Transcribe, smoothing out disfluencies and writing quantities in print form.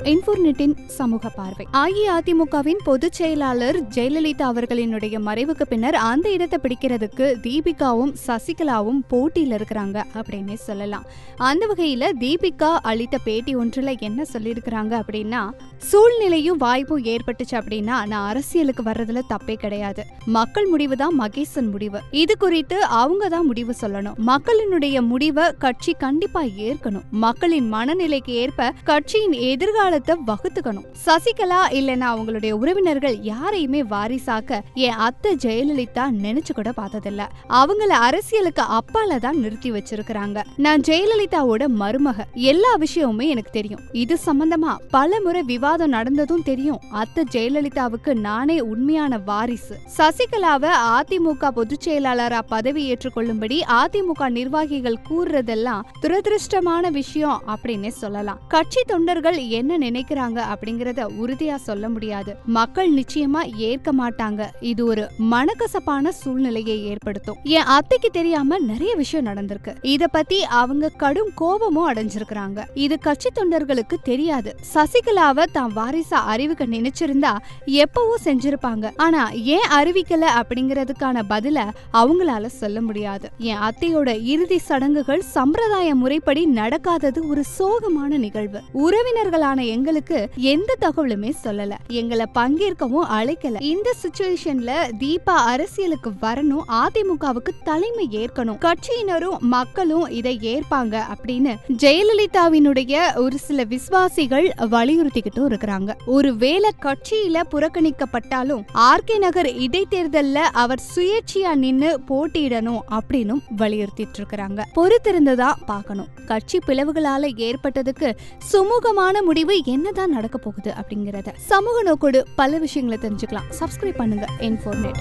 இன்ஃபோர்நெட்டின் சமூக பார்வை. அஇஅதிமுகவின் பொதுச் செயலாளர் ஜெயலலிதா அவர்களினுடைய மறைவுக்கு பின்னர் அந்த இடத்தை பிடிக்கிறதுக்கு தீபிகாவும் சசிகலாவும் போட்டியில இருக்கிறாங்க அப்படின்னே சொல்லலாம். அந்த வகையில தீபிகா அளித்த பேட்டி ஒன்றுல என்ன சொல்லியிருக்கிறாங்க அப்படின்னா, சூழ்நிலையும் வாய்ப்பும் ஏற்பட்டுச்சு அப்படின்னா நான் அரசியலுக்கு வர்றதுல தப்பே கிடையாது. மக்கள் முடிவு தான் மகேசன் முடிவு. இது குறித்து அவங்க தான் முடிவு சொல்லணும். மக்களினுடைய முடிவை கட்சி கண்டிப்பா ஏற்கணும். மக்களின் மனநிலைக்கு ஏற்ப கட்சியின் எதிர்காலத்தை வகுத்துக்கணும். சசிகலா இல்லைன்னா அவங்களுடைய உறவினர்கள் யாரையுமே வாரிசாக்க என் அத்தை ஜெயலலிதா நினைச்சு கூட பார்த்ததில்ல. அவங்கள அரசியலுக்கு அப்பால தான் நிறுத்தி வச்சிருக்கிறாங்க. நான் ஜெயலலிதாவோட மருமக. எல்லா விஷயமுமே எனக்கு தெரியும். இது சம்பந்தமா பல முறை விவாதம் நடந்ததும் தெரியும். அத்தை ஜெயலலிதாவுக்கு நானே உண்மையான வாரிசு. சசிகலாவை அதிமுக பொதுச் செயலாளரா பதவி ஏற்றுக்கொள்ளும்படி அதிமுக நிர்வாகிகள் கூறுறதெல்லாம் துரதிருஷ்டமான விஷயம் அப்படின்னே சொல்லலாம். கட்சி தொண்டர்கள் என்ன நினைக்கிறாங்க அப்படிங்கறத உறுதியா சொல்ல முடியாது. மக்கள் நிச்சயமா ஏற்க மாட்டாங்க. இது ஒரு மனக்கசப்பான சூழ்நிலையை ஏற்படுத்தும். என் அத்தைக்கு தெரியாம நிறைய விஷயம் நடந்திருக்கு. இத பத்தி அவங்க கடும் கோபமும் அடைஞ்சிருக்கிறாங்க. இது கட்சி தொண்டர்களுக்கு தெரியாது. சசிகலாவை தான் வாரிசா அறிவிக்க நினைச்சிருந்தா எப்பவோ செஞ்சிருப்பாங்க. ஆனா ஏன் அறிவிக்கல அப்படிங்கறதுக்கான பதில அவங்களால சொல்ல முடியாது. என் அத்தையோட இறுதி சடங்குகள் சம்பிரதாய முறைப்படி நடக்காதது ஒரு சோகமான நிகழ்வு. உறவினர்களான எங்களுக்கு எந்த தகவலுமே சொல்லல. எங்களை பங்கேற்கவும் அழைக்கல. இந்த சிச்சுவேஷன்ல தீபா அரசியலுக்கு வரணும், அதிமுகவுக்கு தலைமை ஏற்கணும், கட்சியினரும் மக்களும் இதை ஏற்பாங்க அப்படின்னு ஜெயலலிதாவினுடைய ஒரு சில விசுவாசிகள் வலியுறுத்திக்கிட்டும் இருக்கிறாங்க. ஒருவேளை கட்சியில புறக்கணிக்கப்பட்டாலும் ஆர்கே நகர் இடைத்தேர்தல்ல அவர் சுயேட்சையா நின்னு போட்டியிடணும் அப்படின்னு வலியுறுத்திட்டு இருக்கிறாங்க. பொறுத்திருந்துதான் பார்க்கணும். கட்சி பிளவுகளால ஏற்பட்டதுக்கு சுமூகமான முடிவு என்னதான் நடக்க போகுது அப்படிங்கறத. சமூக நோக்கோடு பல விஷயங்களை தெரிஞ்சுக்கலாம். சப்ஸ்கிரைப் பண்ணுங்க இன்ஃபோர்நெட்.